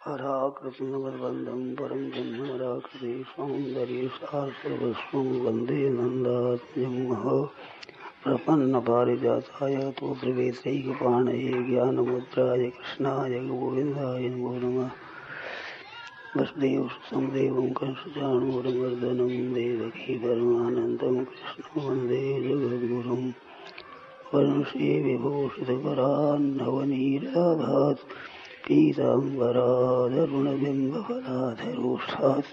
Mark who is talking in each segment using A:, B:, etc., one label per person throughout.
A: हराकृष्णवद्वन्दं परं ब्रह्मराकृते सौन्दर्यसारस्वं वन्दे नन्दात्मजं प्रपन्नपारिजाताय तोत्रवेत्रैकपाणये ज्ञानमुद्राय कृष्णाय गोविन्दाय नमो नमः। वसुदेवसुतं देवं कंसचाणूरमर्दनं देवकी परमानन्दं कृष्णं वन्दे जगद्गुरुं। वंशे विभूषितकरान्नवनीराभात् पीताम्बरादरुणबिम्बफलाधरोष्ठात्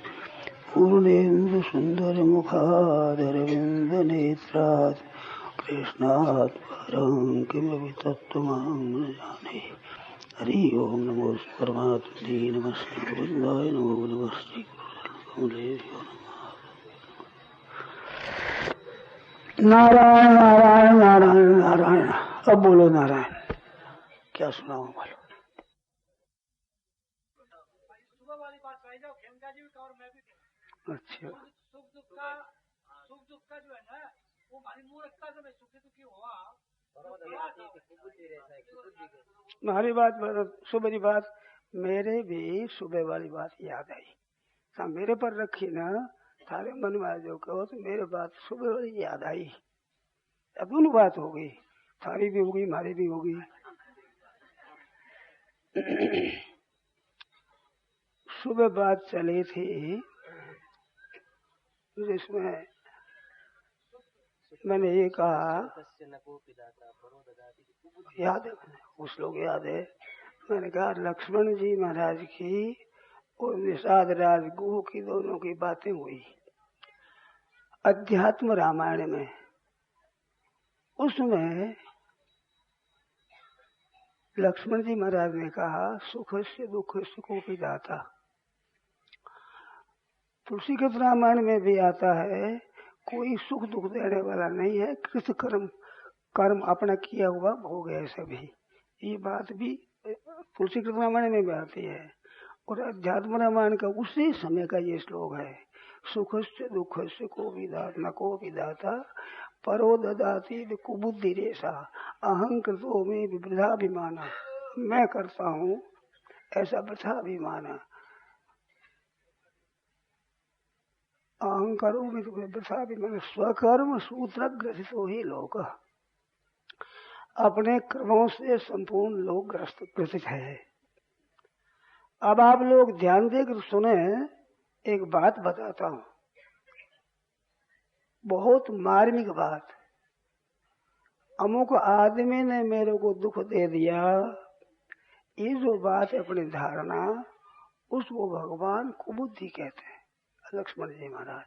A: पूर्णेन्दुसुन्दरमुखादरविन्दनेत्रात् कृष्णात् परं किमपि तत्त्वमहं न जाने। हरि ओं नमो परमात्मने नमस्ते गोविन्दाय नमो नमस्ते गुरुदेवो नमः। नारायण नारायण नारायण नारायण। अब बोलो नारायण। क्या सुनाऊं बोलो। अच्छा,
B: सुख दुख का जो है ना वो हमारी मूर्खता से सुखी दुखी हुआ।
A: हमारी बात सुबह की बात मेरे भी सुबह वाली बात याद आई। हाँ, मेरे पर रखी ना थारे मन में जो कहो तो मेरे बात सुबह वाली याद आई। अब दोनों बात हो गई, थारी भी होगी हमारी भी होगी। सुबह बात चली थी जिसमें मैंने ये कहा, याद है उस लोग याद है, मैंने कहा लक्ष्मण जी महाराज की और निषाद राज गुरु की दोनों की बातें हुई अध्यात्म रामायण में। उसमें लक्ष्मण जी महाराज ने कहा सुख से दुख से को भी दाता। तुलसी के रामायण में भी आता है कोई सुख दुख देने वाला नहीं है, कृत कर्म अपना किया हुआ भोग है सभी। ये बात भी तुलसी के रामायण में भी आती है। और अध्यात्म रामायण का उसी समय का ये श्लोक है, सुख से दुख से को भी दाता परो ददाती कुबुद्धि रेशा अहंकृतो में वृथाभिमाना। मैं करता हूँ ऐसा वृथाभिमान, अहंकारों में वृथाभिमान। स्वकर्म सूत्र ग्रसित ही लोग, अपने कर्मों से संपूर्ण लोग ग्रसित है। अब आप लोग ध्यान देकर सुने, एक बात बताता हूँ, बहुत मार्मिक बात। अमुक आदमी ने मेरे को दुख दे दिया, ये जो बात है अपनी धारणा, उसको भगवान कुबुद्धि कहते हैं। लक्ष्मण जी महाराज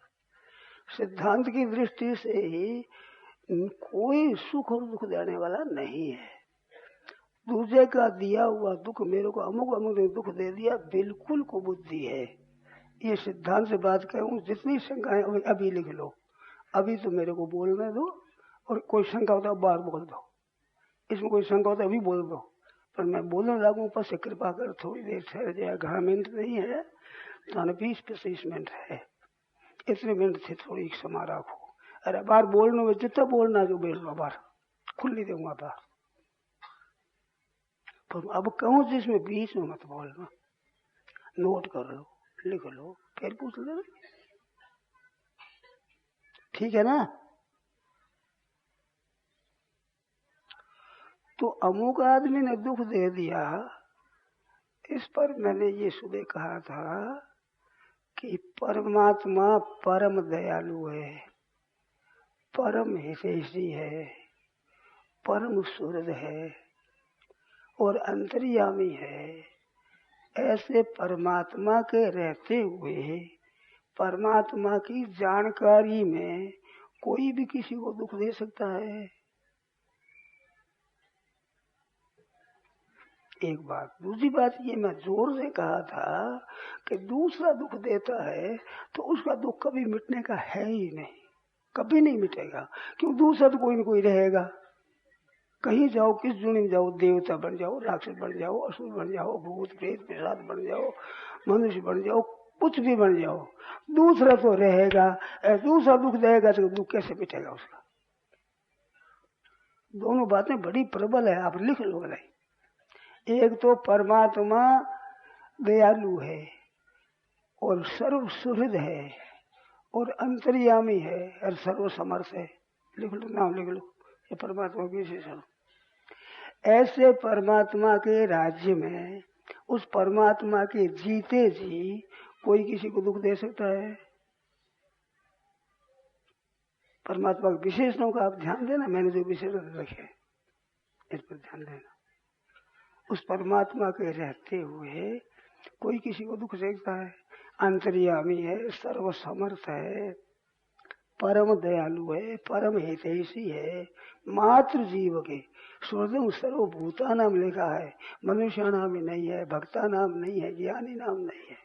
A: सिद्धांत की दृष्टि से ही कोई सुख और दुख देने वाला नहीं है। दूसरे का दिया हुआ दुख मेरे को अमुक ने दुख दे दिया, बिल्कुल कुबुद्धि है। ये सिद्धांत से बात कहूँ, जितनी शंकाएं अभी लिख लो, अभी तो मेरे को बोलने दो, और कोई शंका होता है बाहर बोल दो, इसमें कोई शंका होता है अभी बोल दो। पर मैं बोलने लगूं पर से कृपा कर थोड़ी देर ठहर जाए, 11 मिनट नहीं है तो 20-25 मिनट है, इतने मिनट थे, थोड़ी क्षमा रखो। अरे बाहर बोलने में जितना बोलना जो बोल लो, बाहर खुली दूंगा बाहर। पर अब कहूँ जिसमें बीच में मत बोलना, नोट कर लो, लिख लो, फिर पूछ लो, ठीक है ना। तो अमुक आदमी ने दुख दे दिया, इस पर मैंने ये सुबह कहा था कि परमात्मा परम दयालु है, परम हितैषी है, परम सुहृद है और अंतर्यामी है। ऐसे परमात्मा के रहते हुए परमात्मा की जानकारी में कोई भी किसी को दुख दे सकता है? एक बात। दूसरी बात ये मैं जोर से कहा था कि दूसरा दुख देता है तो उसका दुख कभी मिटने का है ही नहीं, कभी नहीं मिटेगा। क्यों? दूसरा तो कोई न कोई रहेगा। कहीं जाओ, किस दुनिया में जाओ, देवता बन जाओ, राक्षस बन जाओ, असुर बन जाओ, भूत प्रेत पिशाच बन जाओ, मनुष्य बन जाओ, कुछ भी बन जाओ, दूसरा तो रहेगा। दूसरा दुख देगा तो दुख कैसे मिटेगा उसका? दोनों बातें बड़ी प्रबल है, आप लिख लो। एक तो परमात्मा दयालु है और सर्व सुहृद है और अंतर्यामी है और सर्व समर्थ है। लिख लो, नाम लिख लो, ये परमात्मा की विशेषण। ऐसे परमात्मा के राज्य में उस परमात्मा के जीते जी कोई किसी को दुख दे सकता है? परमात्मा के विशेषणों का आप ध्यान देना, मैंने जो विशेषण रखे इस पर ध्यान देना। उस परमात्मा के रहते हुए कोई किसी को दुख देता है? अंतर्यामी है, सर्व समर्थ है, परम दयालु है, परम हितैषी है, मात्र जीव के सुहृदम सर्वभूता नाम लिखा है, मनुष्य नाम ही नहीं है, भक्ता नाम नहीं है, ज्ञानी नाम नहीं है,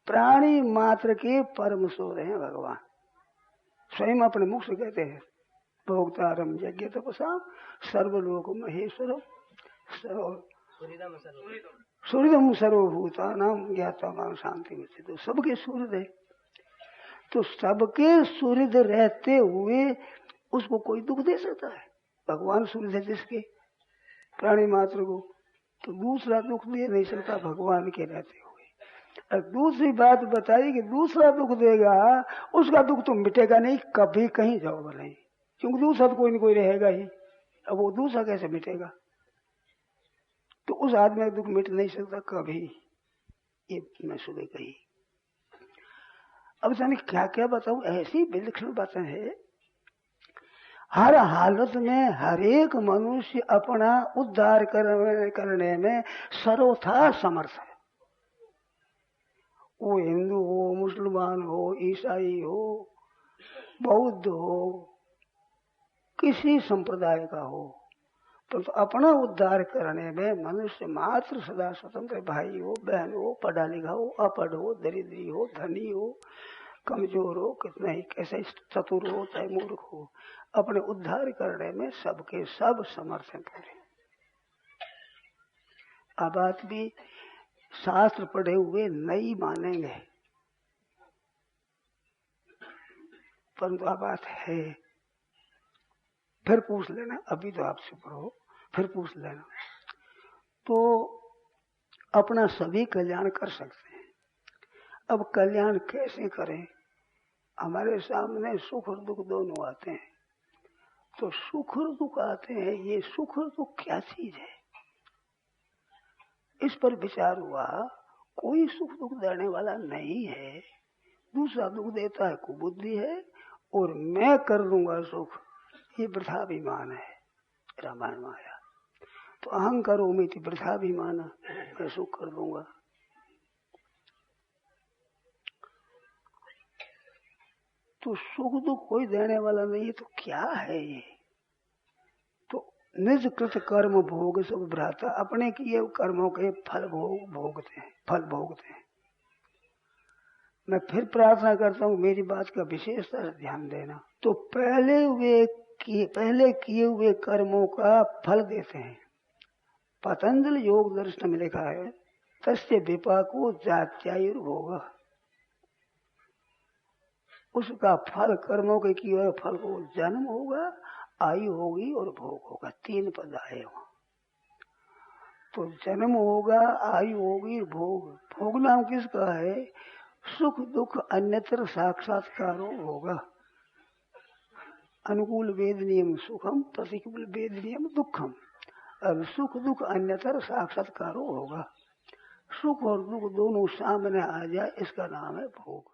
A: प्राणी मात्र के परम सुहृद हैं भगवान। स्वयं अपने मुख से कहते हैं, भोक्तारम यज्ञ तपसा सर्वलोक महेश्वरम सूर्यदम सर्वभूता नाम ज्ञाता शांति में। तो सबके सूर्य है, तो सबके सूर्य रहते हुए उसको कोई दुख दे सकता है? भगवान सूर्य है जिसके, प्राणी मात्र को तो दूसरा दुख दे नहीं सकता भगवान के रहते हुए। और दूसरी बात बताई कि दूसरा दुख देगा, उसका दुख तो मिटेगा नहीं, कभी कहीं जाओ भले, क्योंकि दूसरा तो कोई न कोई रहेगा ही। अब वो दूसरा कैसे मिटेगा? तो उस आदमी का दुख मिट नहीं सकता कभी। ये मैं सुबह कही। अब जाने क्या क्या बताऊं, ऐसी विलक्षण बातें हैं। हर हालत में हर एक मनुष्य अपना उद्धार करने में सर्वथा समर्थ है। वो हिंदू हो, मुसलमान हो, ईसाई हो, बौद्ध हो, किसी संप्रदाय का हो, तो अपना उद्धार करने में मनुष्य मात्र सदा स्वतंत्र। भाई हो, बहन हो, पढ़ा लिखा हो, अपढ़ हो, दरिद्री हो, धनी हो, कमजोर हो, कितना ही कैसे चतुर हो चाहे मूर्ख हो, अपने उद्धार करने में सबके सब समर्थ हैं पूरे। अब बात भी शास्त्र पढ़े हुए नहीं मानेंगे, परंतु अब बात है, फिर पूछ लेना। अभी तो आप चुप रहो, फिर पूछ लेना। तो अपना सभी कल्याण कर सकते हैं। अब कल्याण कैसे करें? हमारे सामने सुख और दुख दोनों आते हैं। तो सुख और दुख आते हैं, ये सुख और दुख क्या चीज है? इस पर विचार हुआ, कोई सुख दुख देने वाला नहीं है। दूसरा दुख देता है कुबुद्धि है, और मैं कर लूंगा सुख, ये वृथाभिमान है। रामायण में आया तो अहंकारो में वृथाभिमान, मैं सुख कर दूंगा। तो सुख दुख कोई देने वाला नहीं है, तो क्या है ये? तो निज कृत कर्म भोग सब भ्राता, अपने किए कर्मों के फल भोगते हैं। मैं फिर प्रार्थना करता हूँ, मेरी बात का विशेषता से ध्यान देना। तो पहले किए हुए कर्मों का फल देते हैं। पतंजलि योग दर्शन में लिखा है, तस्य विपाको जात्यायुर्भोग, उसका फल कर्मों के किए हुए फल को जन्म होगा, आयु होगी और भोग होगा। 3 पद आए वहां। तो जन्म होगा, आयु होगी, भोग। भोग नाम किसका है? सुख दुख अन्यत्र साक्षात्कारो होगा। अनुकूल वेद नियम सुखम, प्रतिकूल वेद नियम दुखम। अब सुख दुख अन्यतर साक्षात्कारो होगा। सुख और दुख दोनों सामने आ जाए, इसका नाम है भोग।